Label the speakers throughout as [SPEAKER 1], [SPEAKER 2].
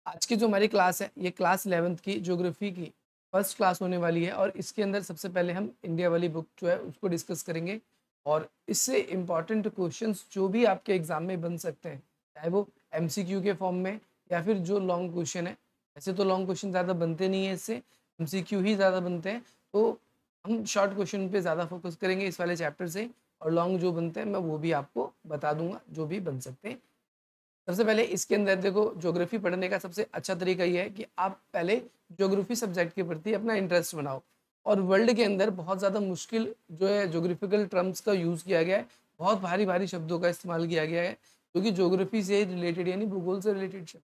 [SPEAKER 1] आज की जो हमारी क्लास है ये क्लास 11th की ज्योग्राफी की फर्स्ट क्लास होने वाली है और इसके अंदर सबसे पहले हम इंडिया वाली बुक जो है उसको डिस्कस करेंगे और इससे इम्पॉर्टेंट क्वेश्चंस जो भी आपके एग्जाम में बन सकते हैं, चाहे वो एमसीक्यू के फॉर्म में या फिर जो लॉन्ग क्वेश्चन है। वैसे तो लॉन्ग क्वेश्चन ज़्यादा बनते नहीं है, इससे एमसीक्यू ही ज़्यादा बनते हैं। तो हम शॉर्ट क्वेश्चन पे ज़्यादा फोकस करेंगे इस वाले चैप्टर से, और लॉन्ग जो बनते हैं मैं वो भी आपको बता दूंगा जो भी बन सकते हैं। सबसे पहले इसके अंदर देखो, ज्योग्राफी पढ़ने का सबसे अच्छा तरीका ये है कि आप पहले ज्योग्राफी सब्जेक्ट के प्रति अपना इंटरेस्ट बनाओ। और वर्ल्ड के अंदर बहुत ज़्यादा मुश्किल जो है ज्योग्राफिकल टर्म्स का यूज़ किया गया है, बहुत भारी भारी शब्दों का इस्तेमाल किया गया है जो कि ज्योग्राफी से रिलेटेड यानी भूगोल से रिलेटेड शब्द।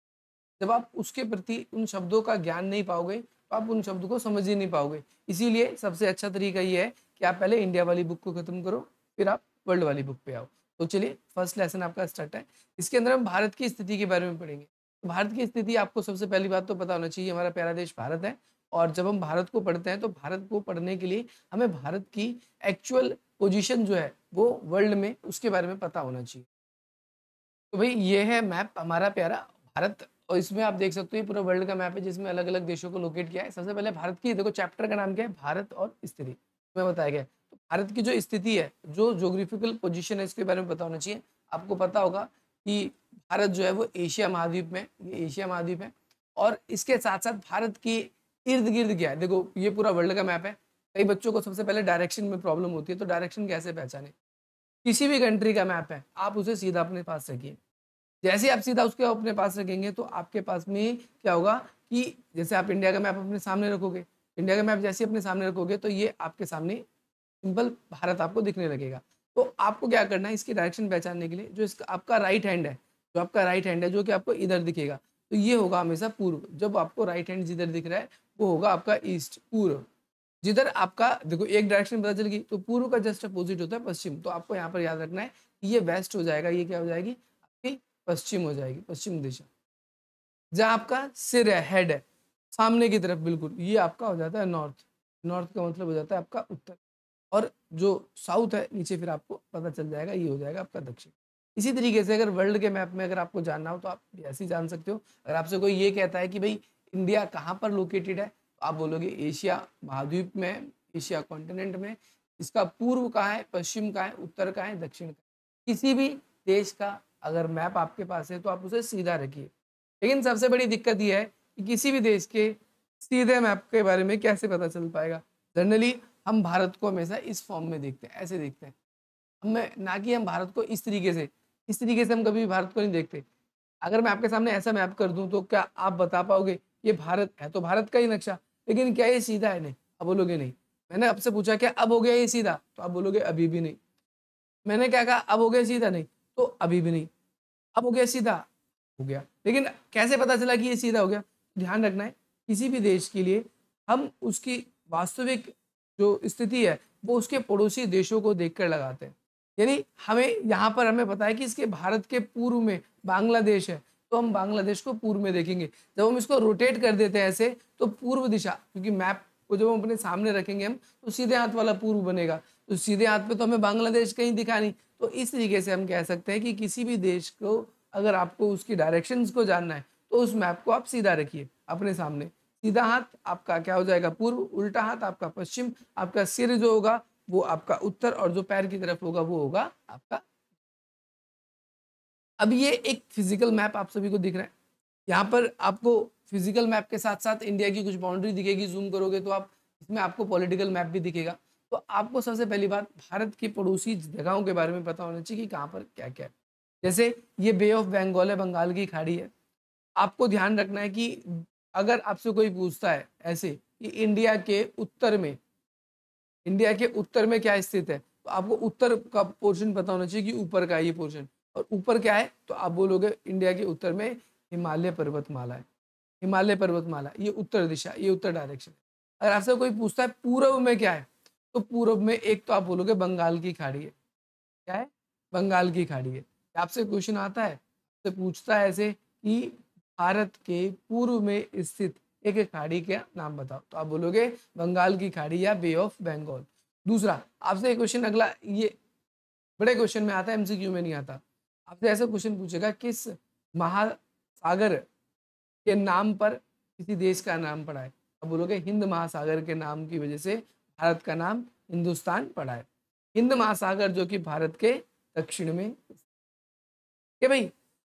[SPEAKER 1] जब आप उसके प्रति उन शब्दों का ज्ञान नहीं पाओगे तो आप उन शब्दों को समझ ही नहीं पाओगे। इसीलिए सबसे अच्छा तरीका ये है कि आप पहले इंडिया वाली बुक को खत्म करो, फिर आप वर्ल्ड वाली बुक पे आओ। तो चलिए फर्स्ट लेसन आपका स्टार्ट है। इसके अंदर हम भारत की स्थिति के बारे में पढ़ेंगे। तो भारत की स्थिति आपको सबसे पहली बात तो पता होना चाहिए, हमारा प्यारा देश भारत है। और जब हम भारत को पढ़ते हैं तो भारत को पढ़ने के लिए हमें भारत की एक्चुअल पोजीशन जो है वो वर्ल्ड में उसके बारे में पता होना चाहिए। तो भाई ये है मैप हमारा प्यारा भारत, और इसमें आप देख सकते हो ये पूरा वर्ल्ड का मैप है जिसमें अलग अलग देशों को लोकेट किया है। सबसे पहले भारत की देखो, चैप्टर का नाम क्या है, भारत और स्थिति में बताया गया है। तो भारत की जो स्थिति है, जो ज्योग्राफिकल पोजीशन है, इसके बारे में पता होना चाहिए। आपको पता होगा कि भारत जो है वो एशिया महाद्वीप में, ये एशिया महाद्वीप है। और इसके साथ साथ भारत के इर्द गिर्द क्या है, देखो ये पूरा वर्ल्ड का मैप है। कई बच्चों को सबसे पहले डायरेक्शन में प्रॉब्लम होती है, तो डायरेक्शन कैसे पहचाने। किसी भी कंट्री का मैप है, आप उसे सीधा अपने पास रखिए। जैसे ही आप सीधा उसके अपने पास रखेंगे तो आपके पास में क्या होगा कि जैसे आप इंडिया का मैप अपने सामने रखोगे, इंडिया का मैप जैसे ही अपने सामने रखोगे तो ये आपके सामने सिंपल भारत आपको दिखने लगेगा। तो आपको क्या करना है, इसकी डायरेक्शन पहचानने के लिए जो इसका आपका राइट हैंड है, जो आपका राइट हैंड है जो कि आपको इधर दिखेगा, तो ये होगा हमेशा पूर्व। जब आपको राइट हैंड जिधर दिख रहा है वो होगा आपका ईस्ट, पूर्व। जिधर आपका देखो एक डायरेक्शन पता चल गई, तो पूर्व का जस्ट अपोजिट होता है पश्चिम। तो आपको यहाँ पर याद रखना है कि ये वेस्ट हो जाएगा, ये क्या हो जाएगी आपकी पश्चिम हो जाएगी, पश्चिम दिशा। जहाँ आपका सिर है, हेड है, सामने की तरफ बिल्कुल, ये आपका हो जाता है नॉर्थ। नॉर्थ का मतलब हो जाता है आपका उत्तर। और जो साउथ है नीचे, फिर आपको पता चल जाएगा ये हो जाएगा आपका दक्षिण। इसी तरीके से अगर वर्ल्ड के मैप में अगर आपको जानना हो तो आप ऐसे ही जान सकते हो। अगर आपसे कोई ये कहता है कि भाई इंडिया कहाँ पर लोकेटेड है, तो आप बोलोगे एशिया महाद्वीप में, एशिया कॉन्टिनेंट में। इसका पूर्व कहाँ है, पश्चिम कहाँ है, उत्तर कहाँ है, दक्षिण कहाँ है। किसी भी देश का अगर मैप आपके पास है तो आप उसे सीधा रखिए। लेकिन सबसे बड़ी दिक्कत यह है कि किसी भी देश के सीधे मैप के बारे में कैसे पता चल पाएगा। जनरली हम भारत को हमेशा इस फॉर्म में देखते हैं, ऐसे देखते हैं हमें, ना कि हम भारत को इस तरीके से। इस तरीके से हम कभी भारत को नहीं देखते। अगर मैं आपके सामने ऐसा मैप कर दूं तो क्या आप बता पाओगे ये भारत है, तो भारत का ही नक्शा, लेकिन क्या ये सीधा है? नहीं, आप बोलोगे नहीं। मैंने आपसे पूछा क्या अब हो गया ये सीधा, तो आप बोलोगे अभी भी नहीं। मैंने क्या कहा, अब हो गया सीधा, नहीं, तो अभी भी नहीं। अब हो गया सीधा, हो गया, लेकिन कैसे पता चला कि ये सीधा हो गया। ध्यान रखना है, किसी भी देश के लिए हम उसकी वास्तविक जो स्थिति है वो उसके पड़ोसी देशों को देखकर लगाते हैं। यानी हमें यहाँ पर हमें पता है कि इसके भारत के पूर्व में बांग्लादेश है, तो हम बांग्लादेश को पूर्व में देखेंगे। जब हम इसको रोटेट कर देते हैं ऐसे, तो पूर्व दिशा, क्योंकि मैप को जब हम अपने सामने रखेंगे हम, तो सीधे हाथ वाला पूर्व बनेगा। तो सीधे हाथ पे तो हमें बांग्लादेश कहीं दिखा नहीं। तो इस तरीके से हम कह सकते हैं कि किसी भी देश को अगर आपको उसकी डायरेक्शंस को जानना है तो उस मैप को आप सीधा रखिए अपने सामने। सीधा हाथ आपका क्या हो जाएगा, पूर्व, उल्टा हाथ आपका पश्चिम, आपका सिर जो होगा वो आपका उत्तर, और जो पैर की तरफ होगा वो होगा आपका। अब ये एक फिजिकल मैप आप सभी को दिख रहा है। यहाँ पर आपको फिजिकल मैप के साथ साथ इंडिया की कुछ बाउंड्री दिखेगी, जूम करोगे तो आप इसमें आपको पॉलिटिकल मैप भी दिखेगा। तो आपको सबसे पहली बात भारत की पड़ोसी जगहों के बारे में पता होना चाहिए कि कहाँ पर क्या क्या है। जैसे ये बे ऑफ बंगाल है, बंगाल की खाड़ी है। आपको ध्यान रखना है कि अगर आपसे कोई पूछता है ऐसे कि इंडिया के उत्तर में, इंडिया के उत्तर में क्या स्थित है, तो आपको उत्तर का पोर्शन पता होना चाहिए कि ऊपर का है ये पोर्शन। और ऊपर क्या है, तो आप बोलोगे इंडिया के उत्तर में हिमालय पर्वतमाला है। हिमालय पर्वतमाला ये उत्तर दिशा, ये उत्तर डायरेक्शन है। अगर आपसे कोई पूछता है पूर्व में क्या है, तो पूर्व में एक तो आप बोलोगे बंगाल की खाड़ी है। क्या है, बंगाल की खाड़ी है। आपसे क्वेश्चन आता है, आपसे पूछता है ऐसे कि भारत के पूर्व में स्थित एक खाड़ी का नाम बताओ, तो आप बोलोगे बंगाल की खाड़ी या बे ऑफ बंगाल। दूसरा आपसे एक क्वेश्चन अगला, ये बड़े क्वेश्चन में आता है, एमसीक्यू में नहीं आता। आपसे ऐसा क्वेश्चन पूछेगा किस महासागर के नाम पर किसी देश का नाम पड़ा है? अब बोलोगे हिंद महासागर के नाम की वजह से भारत का नाम हिंदुस्तान पड़ा है। हिंद महासागर जो कि भारत के दक्षिण में के भाई।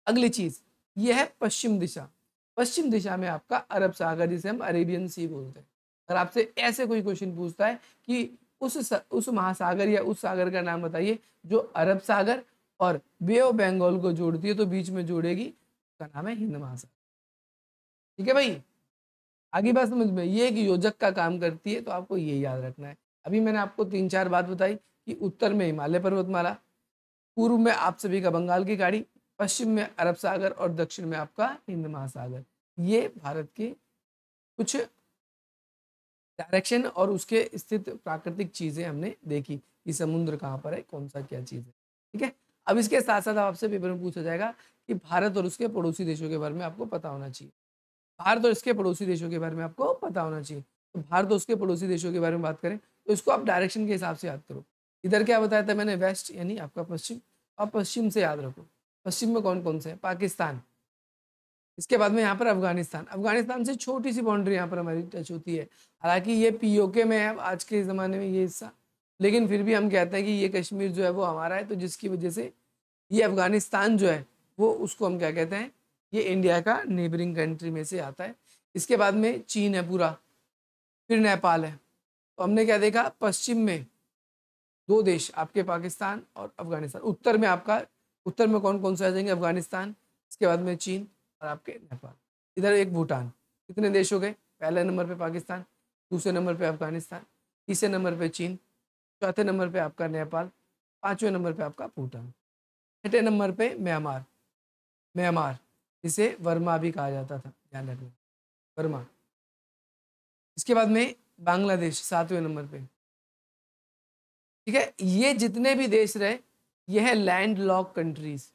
[SPEAKER 1] अगली चीज ये है पश्चिम दिशा। पश्चिम दिशा में आपका अरब सागर, जिसे हम अरेबियन सी बोलते हैं। अगर आपसे ऐसे कोई क्वेश्चन पूछता है कि उस महासागर या उस सागर का नाम बताइए जो अरब सागर और बे ऑफ बंगाल को जोड़ती है, तो बीच में जोड़ेगी, उसका नाम है हिंद महासागर। ठीक है भाई, आगे बात समझ में, ये एक योजक का काम करती है, तो आपको ये याद रखना है। अभी मैंने आपको 3-4 बात बताई कि उत्तर में हिमालय पर्वतमाला, पूर्व में आप सभी का बंगाल की खाड़ी, पश्चिम में अरब सागर और दक्षिण में आपका हिंद महासागर। ये भारत के कुछ डायरेक्शन और उसके स्थित प्राकृतिक चीजें हमने देखी कि समुद्र कहाँ पर है, कौन सा क्या चीज है। ठीक है, अब इसके साथ साथ आपसे पेपर में पूछा जाएगा कि भारत और उसके पड़ोसी देशों के बारे में आपको पता होना चाहिए। भारत और इसके पड़ोसी देशों के बारे में आपको पता होना चाहिए। तो भारत और उसके पड़ोसी देशों के बारे में बात करें तो इसको आप डायरेक्शन के हिसाब से याद करो। इधर क्या बताया था मैंने, वेस्ट यानी आपका पश्चिम, आप पश्चिम से याद रखो। पश्चिम में कौन कौन से हैं? पाकिस्तान, इसके बाद में यहाँ पर अफगानिस्तान। अफगानिस्तान से छोटी सी बाउंड्री यहाँ पर हमारी टच होती है, हालांकि ये पीओके में है आज के ज़माने में ये हिस्सा, लेकिन फिर भी हम कहते हैं कि ये कश्मीर जो है वो हमारा है, तो जिसकी वजह से ये अफगानिस्तान जो है वो, उसको हम क्या कहते हैं, ये इंडिया का नेबरिंग कंट्री में से आता है। इसके बाद में चीन है पूरा, फिर नेपाल है। तो हमने क्या देखा, पश्चिम में 2 देश आपके पाकिस्तान और अफगानिस्तान, उत्तर में आपका, उत्तर में कौन कौन से आ जाएंगे, अफगानिस्तान, इसके बाद में चीन और आपके नेपाल, इधर एक भूटान। कितने देश हो गए, पहले नंबर पे पाकिस्तान, दूसरे नंबर पे अफगानिस्तान, तीसरे नंबर पे चीन, चौथे नंबर पे आपका नेपाल, पांचवें नंबर पे आपका भूटान, छठे नंबर पे म्यांमार। म्यांमार इसे वर्मा भी कहा जाता था, ध्यान रखना, वर्मा। इसके बाद में बांग्लादेश 7वें नंबर पे। ठीक है, ये जितने भी देश रहे ये है land lock countries.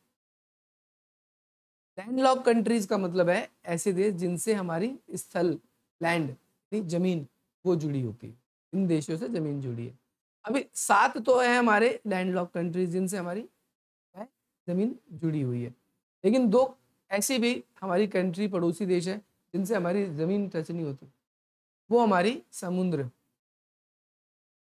[SPEAKER 1] Land lock countries का मतलब है ऐसे देश जिनसे हमारी स्थल, लैंड जमीन, वो जुड़ी होती है, इन देशों से जमीन जुड़ी है। अभी 7 तो है हमारे लैंड लॉक कंट्रीज जिनसे हमारी जमीन जुड़ी हुई है, लेकिन 2 ऐसी भी हमारी कंट्री, पड़ोसी देश है, जिनसे हमारी जमीन टच नहीं होती, वो हमारी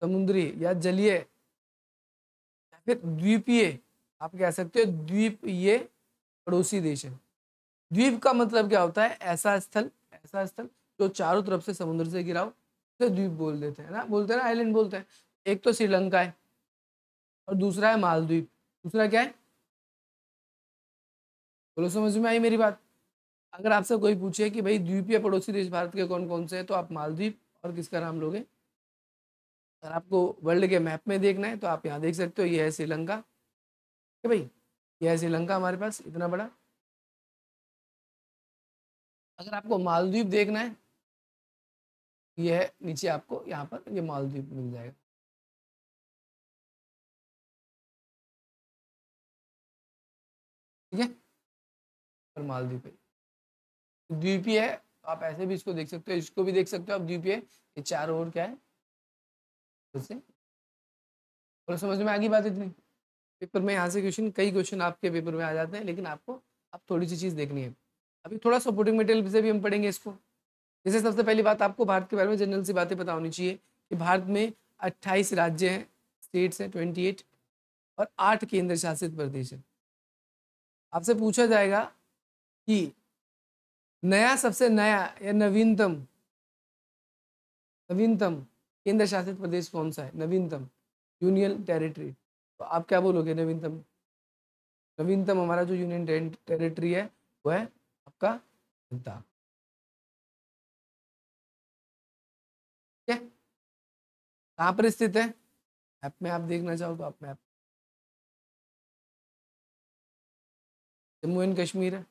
[SPEAKER 1] समुद्री या जलीय या फिर द्वीपीय, आप कह सकते हो द्वीपीय पड़ोसी देश है। द्वीप का मतलब क्या होता है, ऐसा स्थल जो चारों तरफ से समुद्र से घिरा हो, उसे द्वीप बोल देते हैं ना, बोलते हैं ना, आइलैंड बोलते हैं। एक तो श्रीलंका है और दूसरा है मालदीव। दूसरा क्या है, बोलो, समझ में आई मेरी बात? अगर आपसे कोई पूछे कि भाई द्वीपीय पड़ोसी देश भारत के कौन कौन से हैं, तो आप मालदीव और किसका नाम लोगे? अगर आपको वर्ल्ड के मैप में देखना है तो आप यहाँ देख सकते हो, ये है श्रीलंका, ठीक है भाई, ये है श्रीलंका हमारे पास इतना बड़ा। अगर आपको मालदीव देखना है, ये है नीचे, आपको यहाँ पर ये मालदीव मिल जाएगा। ठीक है, और मालदीव पे द्वीपीय है, आप ऐसे भी इसको देख सकते हो, इसको भी देख सकते हो आप द्वीपीय। ये चारों ओर क्या है, उससे, और समझ में आ गई बात इतनी? पेपर में यहाँ से क्वेश्चन, कई क्वेश्चन आपके पेपर में आ जाते हैं, लेकिन आपको अब थोड़ी सी चीज़ देखनी है। अभी थोड़ा सपोर्टिंग मटेरियल से भी हम पढ़ेंगे इसको। जैसे सबसे पहली बात, आपको भारत के बारे में जनरल सी बातें पता होनी चाहिए कि भारत में 28 राज्य हैं, स्टेट्स हैं 28, और 8 केंद्र शासित प्रदेश हैं। आपसे पूछा जाएगा कि नया, सबसे नया या नवीनतम नवीनतम केंद्र शासित प्रदेश कौन सा है, नवीनतम यूनियन टेरिटरी, तो आप क्या बोलोगे? नवीनतम, नवीनतम हमारा जो यूनियन टेरिटरी है वो है आपका लद्दाख। ठीक है, कहाँ पर स्थित है, मैप में आप देखना चाहो तो आप मैप, जम्मू एंड कश्मीर है।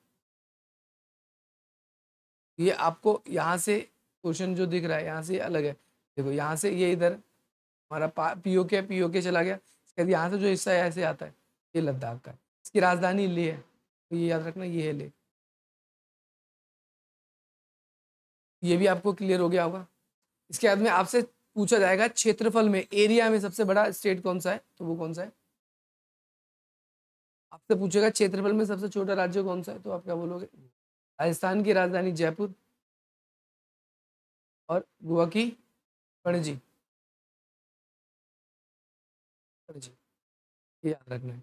[SPEAKER 1] ये आपको यहाँ से क्वेश्चन जो दिख रहा है यहाँ से अलग है, देखो यहाँ से ये इधर हमारा पीओके चला गया, इसके बाद यहाँ से जो हिस्सा है ऐसे आता है, ये लद्दाख का है। इसकी राजधानी लेह है, तो ये याद रखना, ये है लेह। ये भी आपको क्लियर हो गया होगा। इसके बाद में आपसे पूछा जाएगा क्षेत्रफल में, एरिया में सबसे बड़ा स्टेट कौन सा है, तो वो कौन सा है? आपसे पूछेगा क्षेत्रफल में सबसे छोटा राज्य कौन सा है, तो आप क्या बोलोगे? राजस्थान की राजधानी जयपुर और गोवा की पणजी। पणजी, ये याद रखना है।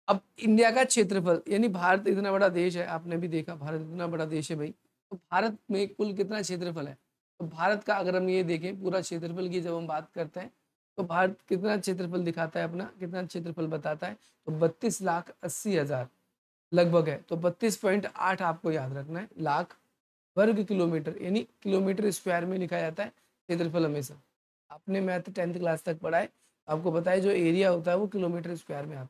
[SPEAKER 1] अब इंडिया का क्षेत्रफल, यानी भारत इतना बड़ा देश है, आपने भी देखा भारत इतना बड़ा देश है भाई, तो भारत में कुल कितना क्षेत्रफल है? तो भारत का अगर हम ये देखें पूरा क्षेत्रफल की जब हम बात करते हैं, तो भारत कितना क्षेत्रफल दिखाता है अपना, कितना क्षेत्रफल बताता है? तो 32,80,000 लगभग है। तो 32.8 आपको याद रखना है, लाख वर्ग किलोमीटर, यानी किलोमीटर स्क्वायर में लिखा जाता है क्षेत्रफल हमेशा। आपने मैथ 10th क्लास तक पढ़ा है, आपको पता है जो एरिया होता है वो किलोमीटर स्क्वायर में आता है,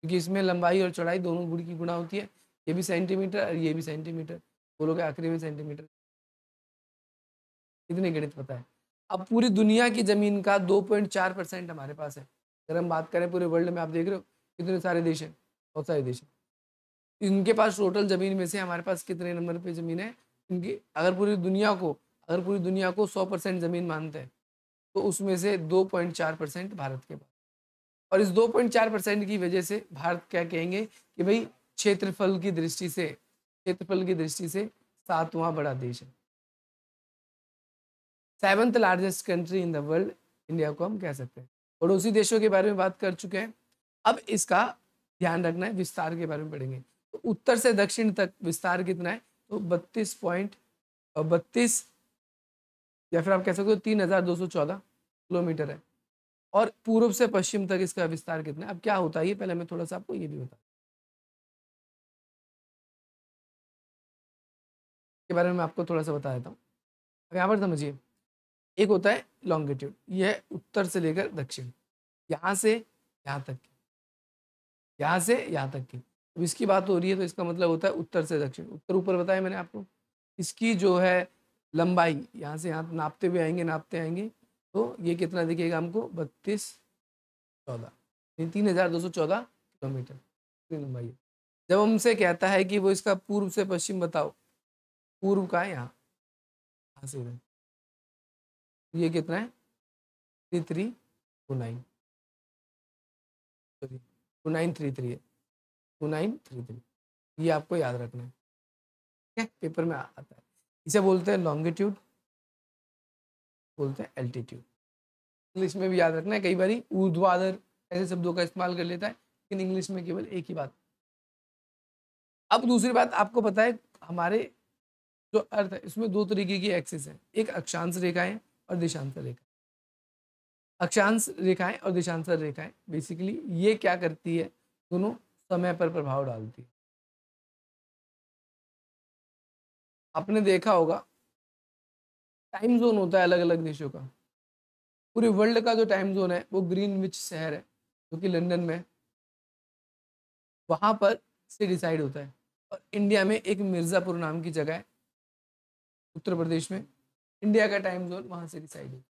[SPEAKER 1] क्योंकि इसमें लंबाई और चौड़ाई दोनों गुण की गुणा होती है। ये भी सेंटीमीटर और ये भी सेंटीमीटर, बोलोगे आखिरी में सेंटीमीटर। इतनी गणित पता है। अब पूरी दुनिया की जमीन का 2.4% हमारे पास है। अगर हम बात करें पूरे वर्ल्ड में, आप देख रहे हो कितने सारे देश हैं, बहुत सारे देश हैं। इनके पास टोटल जमीन में से हमारे पास कितने नंबर पे जमीन है? इनकी अगर पूरी दुनिया को 100% जमीन मानते हैं, तो उसमें से 2.4% भारत के पास। और इस 2.4% की वजह से भारत क्या कहेंगे कि भाई क्षेत्रफल की दृष्टि से 7वां बड़ा देश है, 7th largest country in the world, India को हम कह सकते हैं। पड़ोसी देशों के बारे में बात कर चुके हैं। अब इसका ध्यान रखना है, विस्तार के बारे में पढ़ेंगे। तो उत्तर से दक्षिण तक विस्तार कितना है? तो 32 या फिर आप कह सकते हो 3,214 किलोमीटर है। और पूर्व से पश्चिम तक इसका विस्तार कितना है? अब क्या होता है ये, पहले मैं थोड़ा सा आपको ये भी बता के बारे में आपको थोड़ा सा बता देता हूँ। अब यहाँ पर समझिए, एक होता है लॉन्गिट्यूड, ये है उत्तर से लेकर दक्षिण, यहाँ से यहाँ तक की, यहाँ से यहाँ तक की। अब इसकी बात हो रही है तो इसका मतलब होता है उत्तर से दक्षिण। उत्तर ऊपर बताया मैंने आपको। इसकी जो है लंबाई, यहाँ से यहाँ नापते हुए आएंगे, नापते आएंगे, तो ये कितना दिखेगा हमको? 3214, 3,214 किलोमीटर लंबाई है। जब हमसे कहता है कि वो इसका पूर्व से पश्चिम बताओ, पूर्व का है यहाँ, यहाँ से इधर, ये कितना है? 3329, सॉरी 2933 है, 2933। ये आपको याद रखना है, ठीक है? पेपर में आता है। इसे बोलते हैं लॉन्गिट्यूड, बोलते हैं एल्टीट्यूड। इंग्लिश में भी याद रखना है, कई बार ऊर्ध्वाधर ऐसे शब्दों का इस्तेमाल कर लेता है, लेकिन इंग्लिश में केवल एक ही बात। अब दूसरी बात आपको पता है, हमारे जो अर्थ है इसमें दो तरीके की एक्सिस है, एक अक्षांश रेखाएं और देशांतर रेखा। अक्षांश रेखाएं और देशांतर रेखाएं बेसिकली ये क्या करती है? दोनों समय पर प्रभाव डालती है। आपने देखा होगा टाइम जोन होता है अलग अलग देशों का, पूरे वर्ल्ड का जो टाइम जोन है वो ग्रीनविच शहर है जो कि लंदन में है, वहां पर से डिसाइड होता है। और इंडिया में एक मिर्जापुर नाम की जगह है उत्तर प्रदेश में, इंडिया का टाइम जोन वहां से डिसाइड होता है।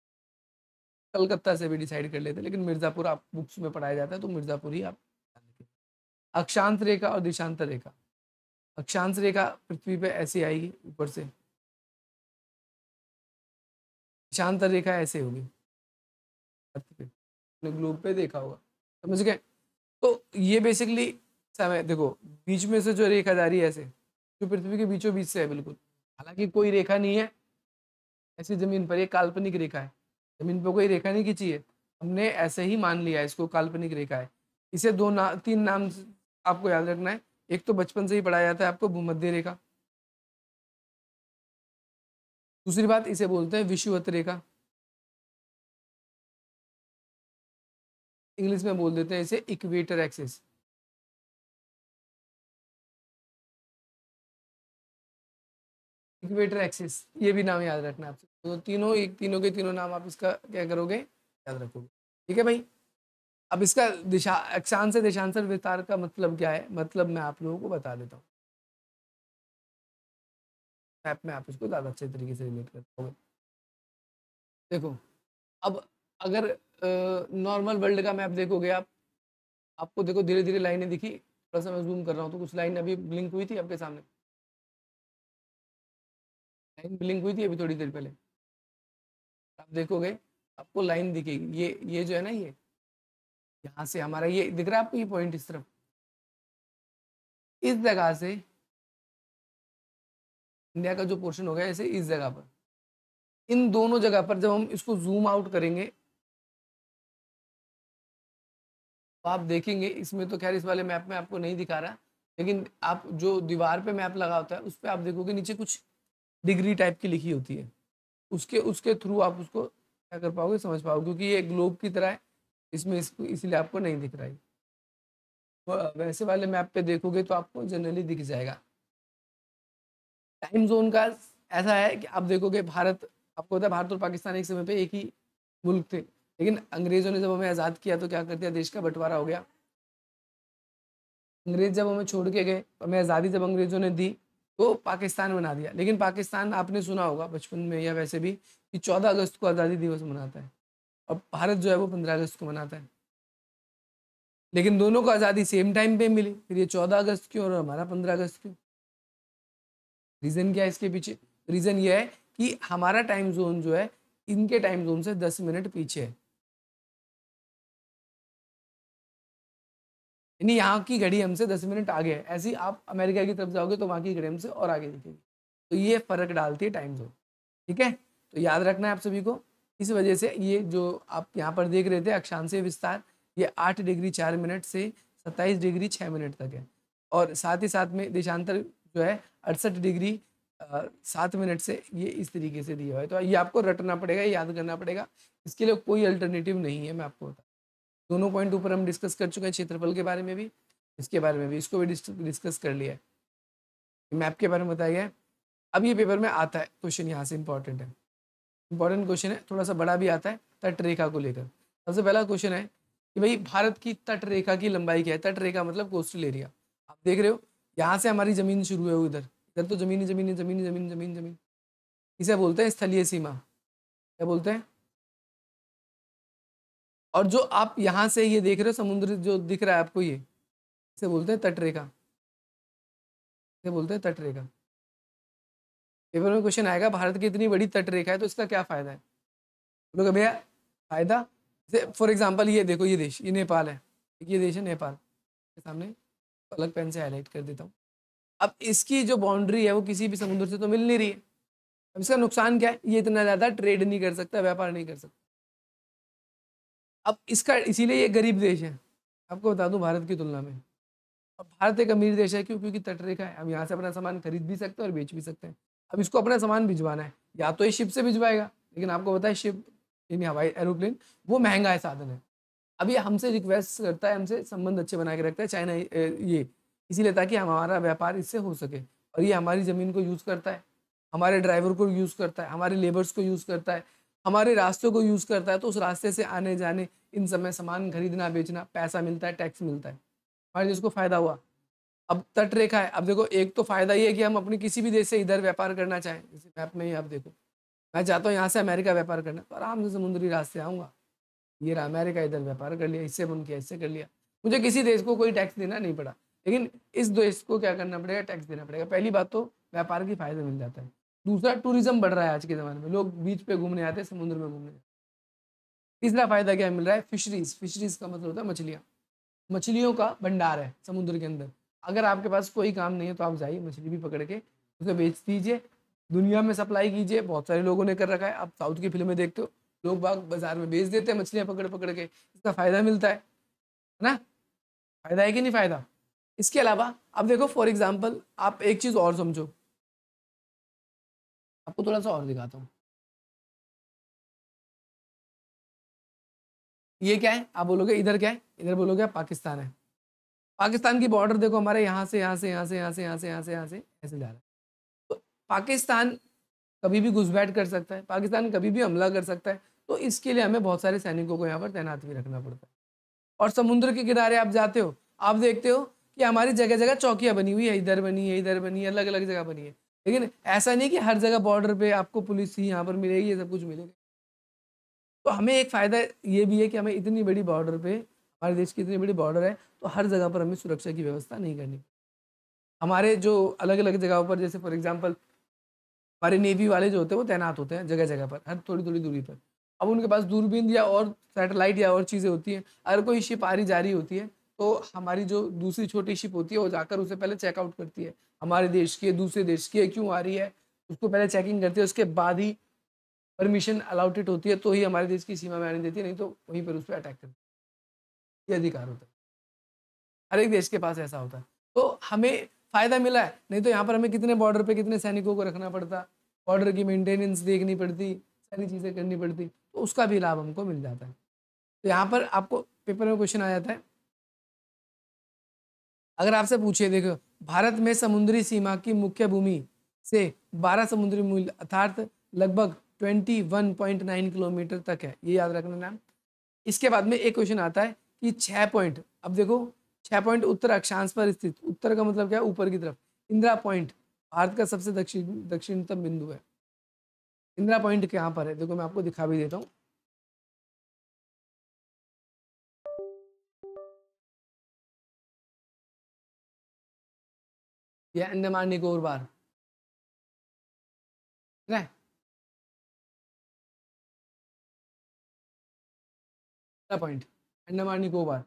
[SPEAKER 1] कलकत्ता से भी डिसाइड कर लेते हैं, लेकिन मिर्जापुर आप बुक्स में पढ़ाया जाता है तो मिर्जापुर ही आप। अक्षांश रेखा और देशांतर रेखा, अक्षांश रेखा पृथ्वी पे ऐसे आएगी ऊपर से, देशांतर रेखा ऐसे होगी अर्थ पे, आपने ग्लोब पे देखा होगा, समझ गए? तो ये बेसिकली समय देखो, बीच में से जो रेखा जा रही है ऐसे, जो पृथ्वी के बीचों बीच से है बिल्कुल, हालांकि कोई रेखा नहीं है ऐसी जमीन पर, ये काल्पनिक रेखा है, जमीन पर कोई रेखा नहीं खींची है, हमने ऐसे ही मान लिया है इसको काल्पनिक रेखा है। इसे तीन नाम आपको याद रखना है। एक तो बचपन से ही पढ़ाया जाता है आपको, भूमध्य रेखा। दूसरी बात, इसे बोलते हैं विषुवत रेखा, इंग्लिश में बोल देते हैं इसे इक्वेटर एक्सिस। इक्वेटर एक्सिस, ये भी नाम याद रखना है आपसे। तो तीनों के तीनों नाम आप इसका क्या करोगे? याद रखोगे, ठीक है भाई? अब इसका दिशा अक्षांश से देशांतर विस्तार का मतलब क्या है? मतलब मैं आप लोगों को बता देता हूँ, मैप में आप इसको ज़्यादा अच्छे तरीके से रिलेट कर पाओगे। देखो, अब अगर नॉर्मल वर्ल्ड का मैप देखोगे आप, आपको देखो धीरे धीरे लाइनें दिखी, थोड़ा सा मैं जूम कर रहा हूँ तो कुछ लाइन अभी ब्लिंक हुई थी आपके सामने, लाइन ब्लिंक हुई थी अभी थोड़ी देर पहले, आप देखोगे आपको लाइन दिखेगी, ये जो है ना, ये यहाँ से हमारा ये दिख रहा है आपको, ये पॉइंट इस तरफ, इस जगह से इंडिया का जो पोर्शन हो गया ऐसे इस जगह पर, इन दोनों जगह पर जब हम इसको ज़ूम आउट करेंगे, तो आप देखेंगे इसमें तो ख़ैर इस वाले मैप में आपको नहीं दिखा रहा, लेकिन आप जो दीवार पे मैप लगा होता है, उस पे आप देखोगे नीचे कुछ डिग्री टाइप की लिखी होती है। उसके उसके थ्रू आप उसको क्या कर पाओगे, समझ पाओगे, क्योंकि ये ग्लोब की तरह है, इसमें इसको इसीलिए आपको नहीं दिख रहा है। वैसे वाले मैप पे देखोगे तो आपको जनरली दिख जाएगा। टाइम ज़ोन का ऐसा है कि आप देखोगे भारत, आपको पता है भारत और पाकिस्तान एक समय पे एक ही मुल्क थे, लेकिन अंग्रेज़ों ने जब हमें आज़ाद किया तो क्या कर दिया, देश का बँटवारा हो गया। अंग्रेज़ जब हमें छोड़ के गए, हमें आज़ादी जब अंग्रेज़ों ने दी, तो पाकिस्तान बना दिया। लेकिन पाकिस्तान आपने सुना होगा बचपन में या वैसे भी कि 14 अगस्त को आज़ादी दिवस मनाता है और भारत जो है वो 15 अगस्त को मनाता है। लेकिन दोनों को आज़ादी सेम टाइम पे मिली, फिर ये 14 अगस्त क्यों और हमारा 15 अगस्त क्यों? रीज़न क्या है इसके पीछे? रीज़न ये है कि हमारा टाइम ज़ोन जो है, इनके टाइम ज़ोन से 10 मिनट पीछे है। यानी यहाँ की घड़ी हमसे 10 मिनट आगे है। ऐसे ही आप अमेरिका की तरफ जाओगे तो वहाँ की घड़ी हमसे और आगे दिखेगी। तो ये फ़र्क डालती है टाइम ज़ोन, ठीक है? तो याद रखना है आप सभी को। इस वजह से ये जो आप यहाँ पर देख रहे थे अक्षांशीय विस्तार, ये 8 डिग्री 4 मिनट से 27 डिग्री 6 मिनट तक है। और साथ ही साथ में देशांतर जो है 68 डिग्री 7 मिनट से ये इस तरीके से दिया हुआ है। तो ये आपको रटना पड़ेगा, याद करना पड़ेगा। इसके लिए कोई अल्टरनेटिव नहीं है, मैं आपको बता, दोनों पॉइंट ऊपर हम डिस्कस कर चुके हैं, क्षेत्रफल के बारे में भी, इसके बारे में भी, इसको भी डिस्कस कर लिया है, मैप के बारे में बताया गया है। अब ये पेपर में आता है क्वेश्चन, यहाँ से इंपॉर्टेंट है, इंपॉर्टेंट क्वेश्चन है, थोड़ा सा बड़ा भी आता है तट रेखा को लेकर। सबसे पहला क्वेश्चन है कि भाई भारत की तट रेखा की लंबाई क्या है? तट रेखा मतलब कोस्टल एरिया। आप देख रहे हो यहाँ से हमारी जमीन शुरू है, उधर इधर तो जमीन जमीन जमीन जमीन जमीन जमीन, इसे बोलते हैं स्थलीय सीमा। क्या बोलते हैं? और जो आप यहाँ से ये देख रहे हो समुद्र जो दिख रहा है आपको, ये इसे बोलते हैं तट रेखा, इसे बोलते हैं तट रेखा। पेपर में क्वेश्चन आएगा भारत की इतनी बड़ी तट रेखा है तो इसका क्या फायदा है? बोलोगे भैया फायदा, जैसे फॉर एग्जांपल ये देखो, ये देश, ये नेपाल है, ये देश है नेपाल के सामने, अलग पेन से हाईलाइट कर देता हूँ। अब इसकी जो बाउंड्री है वो किसी भी समुद्र से तो मिल नहीं रही है। अब इसका नुकसान क्या है? ये इतना ज्यादा ट्रेड नहीं कर सकता, व्यापार नहीं कर सकता। अब इसका इसीलिए ये गरीब देश है, आपको बता दूं, भारत की तुलना में। अब भारत एक अमीर देश है, क्यों? क्योंकि तट रेखा है, हम यहाँ से अपना सामान खरीद भी सकते हैं और बेच भी सकते हैं। अब इसको अपना सामान भिजवाना है, या तो ये शिप से भिजवाएगा, लेकिन आपको पता है शिप यानी हवाई एरोप्लेन वो महंगा है साधन है। अब ये हमसे रिक्वेस्ट करता है, हमसे संबंध अच्छे बना के रखता है चाइना, ये इसीलिए ताकि हमारा व्यापार इससे हो सके। और ये हमारी ज़मीन को यूज़ करता है, हमारे ड्राइवर को यूज़ करता है, हमारे लेबर्स को यूज़ करता है, हमारे रास्तों को यूज़ करता है। तो उस रास्ते से आने जाने, इन समय सामान खरीदना बेचना, पैसा मिलता है, टैक्स मिलता है, हमारे देश को फ़ायदा हुआ। अब तट रेखा है, अब देखो एक तो फायदा ये है कि हम अपनी किसी भी देश से इधर व्यापार करना चाहें, जैसे मैप में ही आप देखो, मैं चाहता हूँ यहाँ से अमेरिका व्यापार करना, तो आराम से समुद्री रास्ते आऊँगा, ये रहा अमेरिका, इधर व्यापार कर लिया, इससे बंद किया, इससे कर लिया, मुझे किसी देश को कोई टैक्स देना नहीं पड़ा। लेकिन इस देश को क्या करना पड़ेगा? टैक्स देना पड़ेगा। पहली बात तो व्यापार की फायदा मिल जाता है। दूसरा, टूरिज्म बढ़ रहा है आज के ज़माने में, लोग बीच पे घूमने आते हैं, समुद्र में घूमने। तीसरा फायदा क्या मिल रहा है? फिशरीज, फिशरीज का मतलब होता है मछलियाँ, मछलियों का भंडार है समुद्र के अंदर। अगर आपके पास कोई काम नहीं है तो आप जाइए मछली भी पकड़ के उसे बेच दीजिए, दुनिया में सप्लाई कीजिए। बहुत सारे लोगों ने कर रखा है, आप साउथ की फिल्में देखते हो, लोग बाग बाजार में बेच देते हैं मछलियाँ पकड़ पकड़ के, इसका फायदा मिलता है ना? फायदा है कि नहीं फायदा? इसके अलावा अब देखो फॉर एग्जाम्पल, आप एक चीज और समझो, आपको थोड़ा सा और दिखाता हूँ। ये क्या है? आप बोलोगे इधर क्या है? इधर बोलोगे आप पाकिस्तान है। पाकिस्तान की बॉर्डर देखो, हमारे यहाँ से यहाँ से यहाँ से यहाँ से यहाँ से यहाँ से यहाँ से ऐसे जा रहा है। तो पाकिस्तान कभी भी घुसपैठ कर सकता है, पाकिस्तान कभी भी हमला कर सकता है। तो इसके लिए हमें बहुत सारे सैनिकों को यहाँ पर तैनात भी रखना पड़ता है। और समुद्र के किनारे आप जाते हो, आप देखते हो कि हमारी जगह जगह चौकियाँ बनी हुई है, इधर बनी है, इधर बनी है, अलग अलग जगह बनी है। लेकिन ऐसा नहीं कि हर जगह बॉर्डर पे आपको पुलिस ही यहाँ पर मिलेगी, ये सब कुछ मिलेगा। तो हमें एक फ़ायदा ये भी है कि हमें इतनी बड़ी बॉर्डर पे, हमारे देश की इतनी बड़ी बॉर्डर है, तो हर जगह पर हमें सुरक्षा की व्यवस्था नहीं करनी। हमारे जो अलग अलग जगहों पर, जैसे फॉर एग्जांपल हमारे नेवी वाले जो होते हैं वो तैनात होते हैं जगह जगह पर, हर थोड़ी थोड़ी दूरी पर। अब उनके पास दूरबीन या और सैटेलाइट या और चीज़ें होती हैं, अगर कोई शिप आ रही जा रही होती है तो हमारी जो दूसरी छोटी शिप होती है वो जाकर उसे पहले चेकआउट करती है, हमारे देश की है, दूसरे देश की है, क्यों आ रही है, उसको पहले चेकिंग करती है, उसके बाद ही परमिशन अलाउटेड होती है, तो ही हमारे देश की सीमा में आने देती है, नहीं तो वहीं पर उस पर अटैक करती है। ये अधिकार होता है, हर एक देश के पास ऐसा होता है। तो हमें फायदा मिला है, नहीं तो यहाँ पर हमें कितने बॉर्डर पे कितने सैनिकों को रखना पड़ता, बॉर्डर की मेंटेनेंस देखनी पड़ती, सारी चीज़ें करनी पड़ती, तो उसका भी लाभ हमको मिल जाता है। तो यहाँ पर आपको पेपर में क्वेश्चन आ जाता है, अगर आपसे पूछे, देखो भारत में समुद्री सीमा की मुख्य भूमि से 12 समुद्री मूल अर्थात लगभग 21.9 किलोमीटर तक है, ये याद रखना नाम। इसके बाद में एक क्वेश्चन आता है कि 6 पॉइंट, अब देखो 6 पॉइंट उत्तर अक्षांश पर स्थित, उत्तर का मतलब क्या है, ऊपर की तरफ, इंदिरा पॉइंट भारत का सबसे दक्षिणतम बिंदु है। इंदिरा पॉइंट कहाँ पर है, देखो मैं आपको दिखा भी देता हूँ। यह अंडमान निकोबार है, पॉइंट अंडमान निकोबार,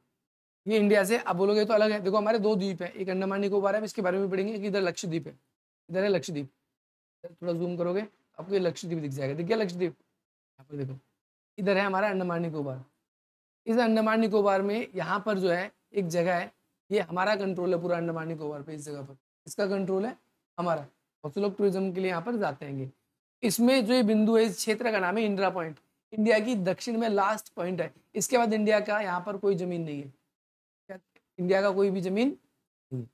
[SPEAKER 1] ये इंडिया से आप बोलोगे तो अलग है। देखो हमारे दो द्वीप है, एक अंडमान निकोबार है, इसके बारे में पढ़ेंगे, एक इधर लक्षद्वीप है, इधर है लक्षद्वीप, थोड़ा जूम करोगे आपको ये लक्षद्वीप दिख जाएगा, दिख गया लक्षद्वीप, यहाँ पर देखो इधर है हमारा अंडमान निकोबार। इस अंडमान निकोबार में यहाँ पर जो है एक जगह है, ये हमारा कंट्रोल है पूरा अंडमान निकोबार पे, इस जगह पर इसका कंट्रोल है हमारा, बहुत से लोग टूरिज्म के लिए यहाँ पर जाते हैं। इसमें जो ये बिंदु है, इस क्षेत्र का नाम है इंदिरा पॉइंट, इंडिया की दक्षिण में लास्ट पॉइंट है। इसके बाद इंडिया का यहाँ पर कोई जमीन नहीं है, इंडिया का कोई भी जमीन नहीं,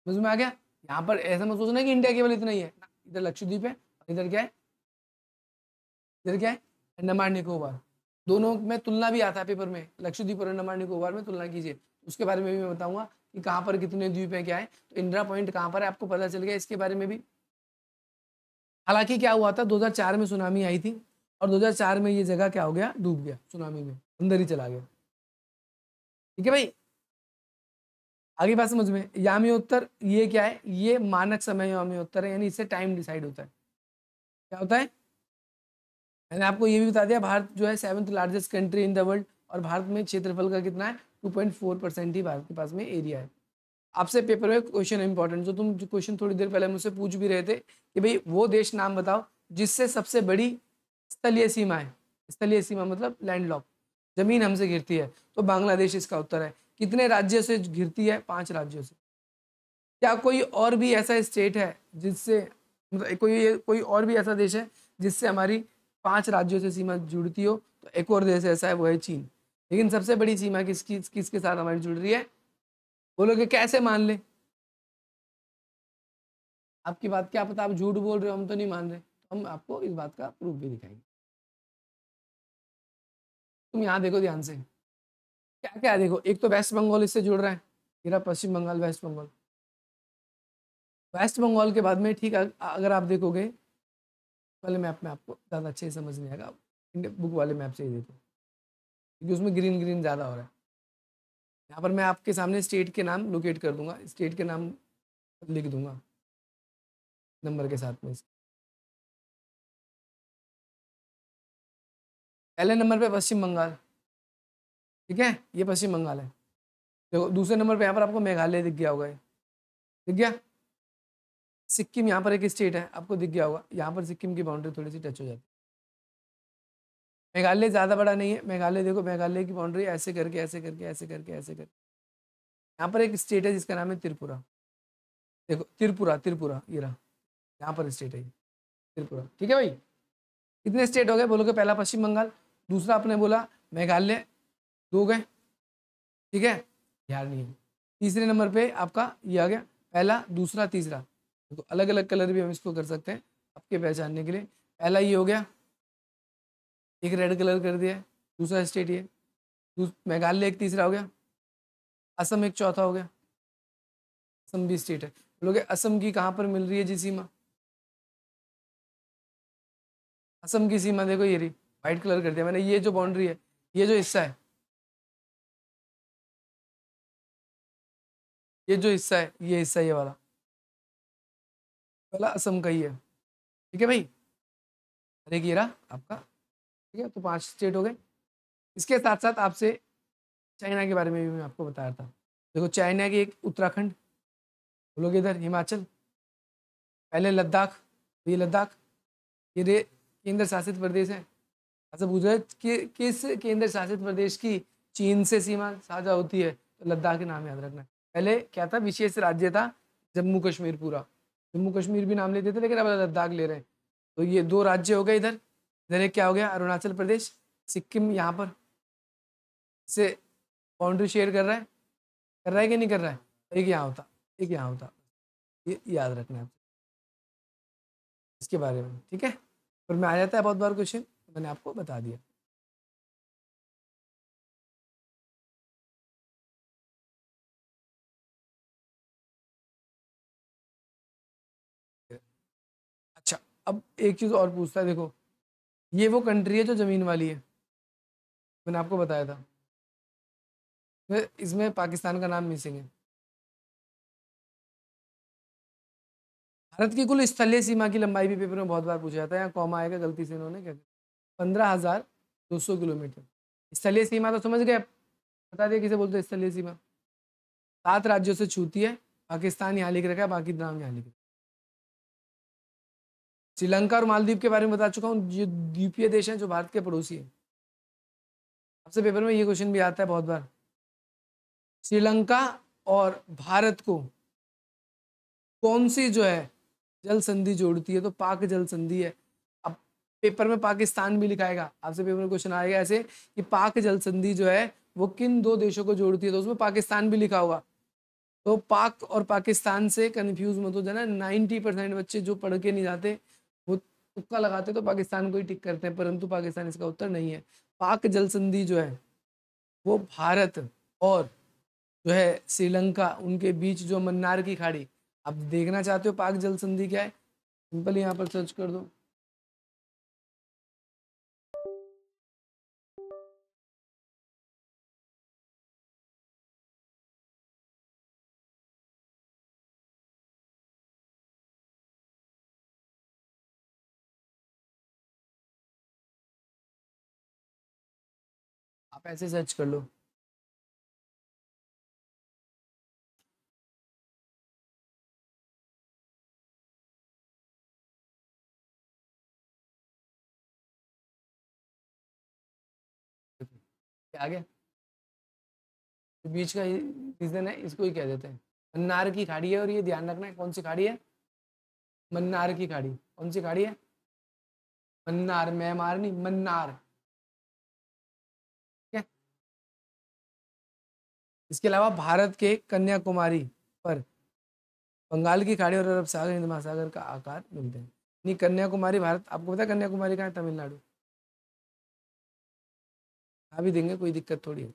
[SPEAKER 1] समझ में आ गया। यहाँ पर ऐसा मत सोचना कि इंडिया केवल इतना ही है, इधर लक्षद्वीप है, इधर क्या है, इधर क्या है अंडमान निकोबार, दोनों में तुलना भी आता है पेपर में, लक्षद्वीप और अंडमान निकोबार में तुलना कीजिए, उसके बारे में भी मैं बताऊंगा कि कहाँ पर कितने द्वीप है क्या है। तो इंदिरा पॉइंट कहाँ पर है आपको पता चल गया, इसके बारे में भी। हालांकि क्या हुआ था, 2004 में सुनामी आई थी, और 2004 में ये जगह क्या हो गया, डूब गया, सुनामी में अंदर ही चला गया। ठीक है भाई, आगे बात समझ में। यामियोत्तर ये क्या है, ये मानक समय यामियोत्तर है, यानी इससे टाइम डिसाइड होता है। क्या होता है, मैंने आपको ये भी बता दिया, भारत जो है 7th largest country in the world, और भारत में क्षेत्रफल का कितना है, 2.4% ही भारत के पास में एरिया है। आपसे पेपर में क्वेश्चन इंपॉर्टेंट, जो तुम क्वेश्चन थोड़ी देर पहले मुझसे पूछ भी रहे थे कि भाई वो देश नाम बताओ जिससे सबसे बड़ी स्थलीय सीमा है, स्थलीय सीमा मतलब लैंडलॉक, जमीन हमसे घिरती है, तो बांग्लादेश इसका उत्तर है। कितने राज्यों से घिरती है, 5 राज्यों से। क्या कोई और भी ऐसा स्टेट है जिससे, मतलब कोई और भी ऐसा देश है जिससे हमारी 5 राज्यों से सीमा जुड़ती हो, तो एक और देश ऐसा है, वो है चीन। लेकिन सबसे बड़ी सीमा किसके साथ हमारी जुड़ रही है, बोलोगे कैसे मान ले, आपकी बात क्या पता आप झूठ बोल रहे हो, हम तो नहीं मान रहे, तो हम आपको इस बात का प्रूफ भी दिखाएंगे। तुम यहाँ देखो ध्यान से, क्या क्या है देखो, एक तो वेस्ट बंगाल इससे जुड़ रहा है, मेरा पश्चिम बंगाल, वेस्ट बंगाल, वेस्ट बंगाल के बाद में ठीक है, अगर आप देखोगे वाले मैप में आपको ज़्यादा अच्छे से समझ नहीं आएगा, बुक वाले मैप से ही देखो, क्योंकि उसमें ग्रीन ग्रीन ज़्यादा हो रहा है। यहाँ पर मैं आपके सामने स्टेट के नाम लोकेट कर दूंगा, स्टेट के नाम लिख दूंगा नंबर के साथ में। पहले नंबर पे पश्चिम बंगाल, ठीक है, ये पश्चिम बंगाल है। देखो दूसरे नंबर पे यहाँ पर आपको मेघालय दिख गया होगा, दिख गया। सिक्किम यहाँ पर एक स्टेट है, आपको दिख गया होगा, यहाँ पर सिक्किम की बाउंड्री थोड़ी सी टच हो जाती है। मेघालय ज़्यादा बड़ा नहीं है, मेघालय देखो, मेघालय की बाउंड्री ऐसे करके ऐसे करके ऐसे करके ऐसे करके, यहाँ पर एक स्टेट है जिसका नाम है त्रिपुरा, देखो त्रिपुरा, त्रिपुरा ये रहा, यहाँ पर स्टेट है त्रिपुरा। ठीक है भाई, कितने स्टेट हो गए, बोलोगे पहला पश्चिम बंगाल, दूसरा आपने बोला मेघालय, 2 गए, ठीक है, यार नहीं है। तीसरे नंबर पे आपका ये आ गया, पहला दूसरा तीसरा, तो अलग अलग कलर भी हम इसको कर सकते हैं आपके पहचानने के लिए। पहला ये हो गया, एक रेड कलर कर दिया है, दूसरा स्टेट ये, मेघालय एक तीसरा हो गया, असम एक चौथा हो गया, असम भी स्टेट है। बोलोगे असम की कहाँ पर मिल रही है जी सीमा, असम की सीमा देखो ये रही, व्हाइट कलर कर दिया मैंने, ये जो बाउंड्री है, ये जो हिस्सा है, ये जो हिस्सा है, ये हिस्सा ये वाला असम का ही है। ठीक है भाई, अरे ये रहा आपका, ठीक है, तो 5 स्टेट हो गए। इसके साथ साथ आपसे चाइना के बारे में भी मैं आपको बताया था, देखो चाइना की एक उत्तराखंड, बोलोगे इधर हिमाचल, पहले लद्दाख, ये लद्दाख, ये केंद्र शासित प्रदेश है। अच्छा पूछ रहे कि किस केंद्र शासित प्रदेश की चीन से सीमा साझा होती है, तो लद्दाख के नाम याद रखना है। पहले क्या था, विशेष राज्य था जम्मू कश्मीर, पूरा जम्मू कश्मीर भी नाम लेते थे, लेकिन अब लद्दाख ले रहे हैं। तो ये दो राज्य हो गए इधर। इधर एक क्या हो गया, अरुणाचल प्रदेश, सिक्किम यहाँ पर से बाउंड्री शेयर कर रहा है कि नहीं कर रहा है। एक यहाँ होता, एक यहाँ होता, ये याद रखना है इसके बारे में, ठीक है। पर में आ जाता है बहुत बार क्वेश्चन, मैंने आपको बता दिया। अच्छा, अब एक चीज और पूछता है, देखो ये वो कंट्री है जो जमीन वाली है, मैंने आपको बताया था। इसमें पाकिस्तान का नाम मिसिंग है। भारत की कुल स्थलीय सीमा की लंबाई भी पेपर में बहुत बार पूछा जाता है, यहाँ कॉमा आएगा गलती से इन्होंने क्या, 15,200 किलोमीटर। स्थलीय सीमा तो समझ गए, बता दिया किसे बोलते हैं स्थलीय सीमा। 7 राज्यों से छूती है, पाकिस्तान यहाँ लिख रखा है, बाकी नाम यहाँ लिख रखा है। श्रीलंका और मालदीव के बारे में बता चुका हूँ, जो द्वीपीय देश हैं जो भारत के पड़ोसी है। आपसे पेपर में ये क्वेश्चन भी आता है बहुत बार, श्रीलंका और भारत को कौन सी जो है जल संधि जोड़ती है, तो पाक जल संधि है। अब पेपर में पाकिस्तान भी लिखाएगा, आपसे पेपर में क्वेश्चन आएगा ऐसे कि पाक जल संधि जो है वो किन दो देशों को जोड़ती है, तो उसमें पाकिस्तान भी लिखा होगा। तो पाक और पाकिस्तान से कंफ्यूज मत हो जाना। 90% बच्चे जो पढ़ के नहीं जाते वो तुक्का लगाते तो पाकिस्तान को ही टिक करते हैं, परंतु पाकिस्तान इसका उत्तर नहीं है। पाक जल संधि जो है वो भारत और जो है श्रीलंका, उनके बीच जो मन्नार की खाड़ी, आप देखना चाहते हो पाक जल संधि क्या है, सिंपल यहाँ पर सर्च कर दो। आप ऐसे सर्च कर लो। क्या आ गया, जो बीच का रीजन है इसको ही कह देते हैं मन्नार की खाड़ी है। और ये ध्यान रखना है कौन सी खाड़ी है, मन्नार की खाड़ी। कौन सी खाड़ी है, मन्नार, म्यांमार नहीं, मन्नार, ठीक है। इसके अलावा भारत के कन्याकुमारी पर बंगाल की खाड़ी और अरब सागर, हिंद महासागर का आकार मिलते हैं। नहीं, कन्याकुमारी भारत, आपको पता है कन्याकुमारी कहाँ है, तमिलनाडु। आ भी देंगे, कोई दिक्कत थोड़ी है।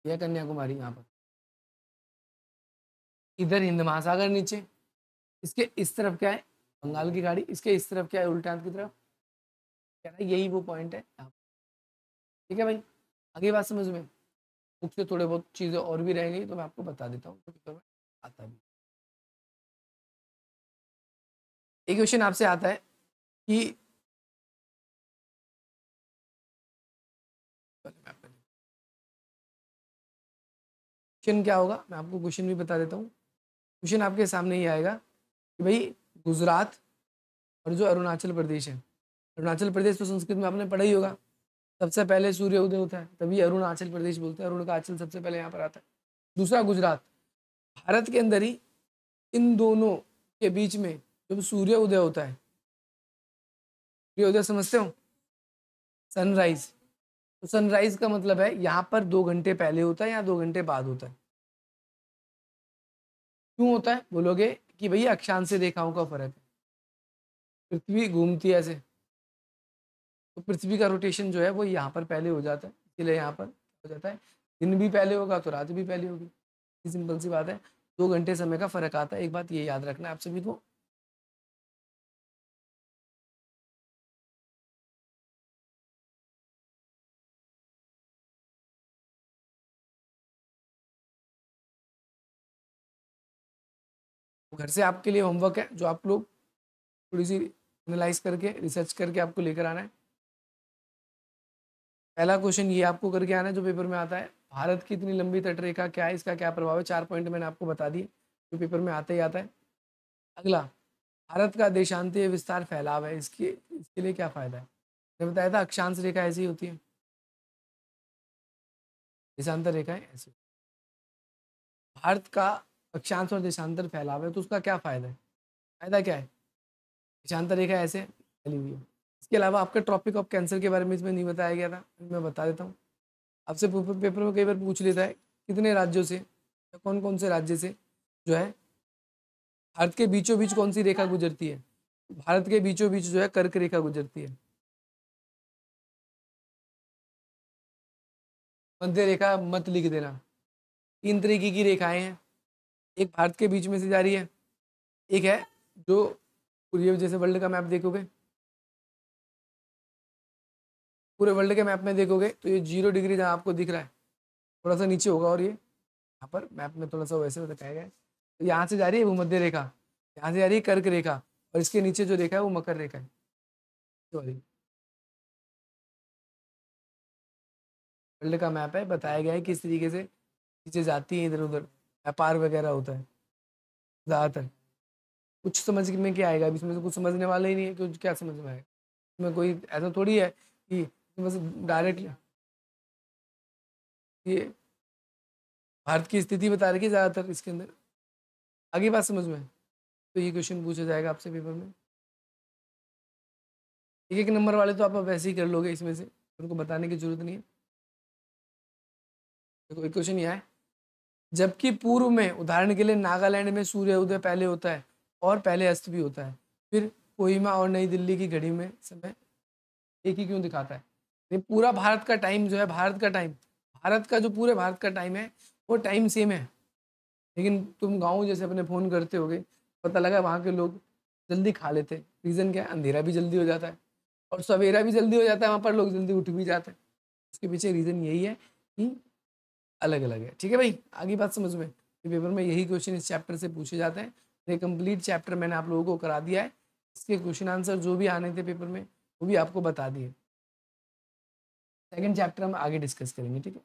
[SPEAKER 1] यह कन्याकुमारी यहाँ पर, इधर हिंद महासागर नीचे, इसके इस तरफ क्या है, बंगाल की खाड़ी, इसके इस तरफ क्या है, उल्टे हाथ की तरफ। कह रहा है यही वो पॉइंट है यहाँ। ठीक है भाई, आगे बात समझ में। बुक से थोड़े बहुत चीजें और भी रह गई तो मैं आपको बता देता हूँ, तो आता भी। एक क्वेश्चन आपसे आता है कि क्वेश्चन क्या होगा, मैं आपको क्वेश्चन भी बता देता हूँ। क्वेश्चन आपके सामने ही आएगा कि भाई गुजरात और जो अरुणाचल प्रदेश है, अरुणाचल प्रदेश तो संस्कृत में आपने पढ़ा ही होगा, सबसे पहले सूर्य उदय होता है तभी अरुणाचल प्रदेश बोलते हैं, अरुण का आंचल सबसे पहले यहाँ पर आता है। दूसरा गुजरात, भारत के अंदर ही इन दोनों के बीच में जब सूर्य उदय होता है, सूर्य उदय समझते हो, सनराइज, तो सनराइज का मतलब है यहाँ पर 2 घंटे पहले होता है या 2 घंटे बाद होता है। क्यों होता है बोलोगे कि भैया अक्षांश से रेखाओं का फर्क है, पृथ्वी घूमती है ऐसे, तो पृथ्वी का रोटेशन जो है वो यहाँ पर पहले हो जाता है, इसलिए यहाँ पर हो जाता है। दिन भी पहले होगा तो रात भी पहले होगी, सिंपल सी बात है। 2 घंटे समय का फर्क आता है, एक बात ये याद रखना है आप सभी को। घर से आपके लिए होमवर्क है जो आप लोग थोड़ी सी एनालाइज करके रिसर्च करके आपको लेकर आना है। पहला क्वेश्चन ये आपको करके आना है जो पेपर में आता है, भारत की इतनी लंबी तटरेखा क्या है, इसका क्या प्रभाव है। 4 पॉइंट मैंने आपको बता दिए जो पेपर में आते ही आता है। अगला, भारत का देशांतीय विस्तार फैलाव है, इसके लिए क्या फायदा है। मैंने बताया था अक्षांश रेखा ऐसी होती है, देशांतर रेखाएं ऐसी। भारत का अक्षांश और देशांतर फैलाव है तो उसका क्या फायदा है, फायदा क्या है। देशांतर रेखा ऐसे फैली हुई है। इसके अलावा आपका ट्रॉपिक ऑफ कैंसर के बारे में इसमें नहीं बताया गया था, मैं बता देता हूँ। आपसे पेपर में कई बार पूछ लेता है कितने राज्यों से या कौन कौन से राज्य से जो है भारत के बीचों बीच कौन सी रेखा गुजरती है। भारत के बीचों बीच जो है कर्क रेखा गुजरती है। मध्य रेखा मत लिख देना। 3 तरीके की रेखाएं हैं, एक भारत के बीच में से जा रही है, एक है जो पूरे जैसे वर्ल्ड का मैप देखोगे, पूरे वर्ल्ड के मैप में देखोगे तो ये 0 डिग्री जहाँ आपको दिख रहा है थोड़ा सा नीचे होगा, और ये यहाँ पर मैप में थोड़ा सा वैसे बताया गया है। तो यहाँ से जा रही है भूमध्य रेखा, यहाँ से जा रही है कर्क रेखा, और इसके नीचे जो रेखा है वो मकर रेखा है। सॉरी, वर्ल्ड का मैप है, बताया गया है किस तरीके से चीजें जाती हैं इधर उधर, व्यापार वगैरह होता है ज्यादातर। कुछ समझ में क्या आएगा, अभी इसमें से कुछ समझने वाला ही नहीं है, तो क्या समझ में आएगा। इसमें कोई ऐसा थोड़ी है कि बस डायरेक्टली ये भारत की स्थिति बता रही है ज्यादातर इसके अंदर। आगे बात समझ में, तो ये क्वेश्चन पूछा जाएगा आपसे पेपर में। एक एक नंबर वाले तो आप वैसे ही कर लोगे, इसमें से उनको बताने की जरूरत नहीं है। देखो एक क्वेश्चन ये है, जबकि पूर्व में उदाहरण के लिए नागालैंड में सूर्य उदय पहले होता है और पहले अस्त भी होता है, फिर कोहिमा और नई दिल्ली की घड़ी में समय एक ही क्यों दिखाता है। ये पूरा भारत का टाइम जो है, भारत का टाइम, भारत का जो पूरे भारत का टाइम है वो टाइम सेम है, लेकिन तुम गाँव जैसे अपने फ़ोन करते होगे, पता लगा वहाँ के लोग जल्दी खा लेते हैं। रीज़न क्या है, अंधेरा भी जल्दी हो जाता है और सवेरा भी जल्दी हो जाता है, वहाँ पर लोग जल्दी उठ भी जाते हैं। उसके पीछे रीज़न यही है कि अलग अलग है। ठीक है भाई, आगे बात समझ में। पेपर में यही क्वेश्चन इस चैप्टर से पूछे जाते हैं। ये कंप्लीट चैप्टर मैंने आप लोगों को करा दिया है, इसके क्वेश्चन आंसर जो भी आने थे पेपर में वो भी आपको बता दिए। सेकंड चैप्टर हम आगे डिस्कस करेंगे, ठीक है।